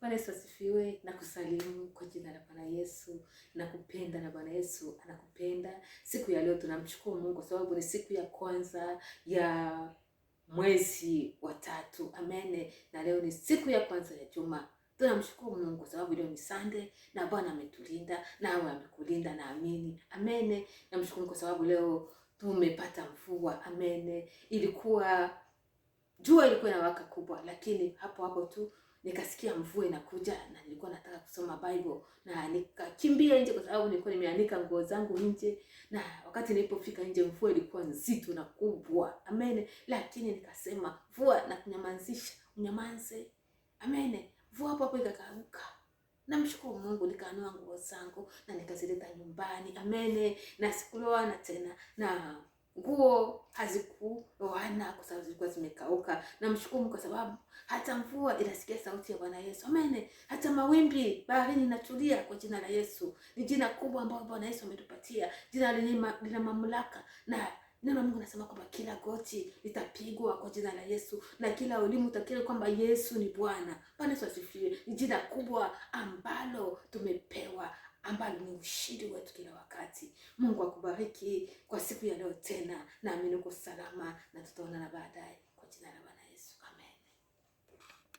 Bwana Yesu asifiwe. Na kusalimu kwa jina la Bwana Yesu. Nakupenda na Bwana Yesu anakupenda. Siku ya leo tunamshukuru Mungu kwa sababu ni siku ya kwanza ya mwezi wa 3. Amen. Na leo ni siku ya kwanza ya juma. Tunamshukuru Mungu kwa sababu leo ni Sunday na Bwana ametulinda na awe amekulinda, naamini. Amen. Namshukuru kwa sababu leo tumepata mvua. Amen. Jua ilikuwa inawaka kubwa, lakini hapo tu nikasikia mvua inakuja na nilikuwa nataka kusoma Bible na nikakimbia nje kwa sababu nilikuwa nimeanika nguo zangu nje, na wakati nilipofika nje mvua ilikuwa nzito na kubwa. Amen. Lakini nikasema mvua na kunyamazisha, unyamanze. Amen. Mvua hapo ikakauka. Namshukuru Mungu, nikaanua nguo zangu na nikazileta nyumbani. Amen. Na sikuloana tena na nguo hazikuloana kwa sababu zilikuwa zimekauka. Namshukuru kwa sababu hata mvua inasikia sauti ya Bwana Yesu. Amen. Hata mawimbi baharini inatulia kwa jina la Yesu. Ni jina kubwa ambalo Bwana Yesu ametupatia. Jina lina mamlaka, na neno la Mungu nasema kwamba kila goti litapigwa kwa jina la Yesu na kila ulimi utakiri kwamba Yesu ni Bwana. Bwana Yesu asifiwe. Ni jina kubwa ambalo tumepewa, ambalo ni ushindi wetu kila wakati. Mungu akubariki kwa siku ya leo tena. Naamini uko salama na tutaonana baadaye kwa jina la Bwana.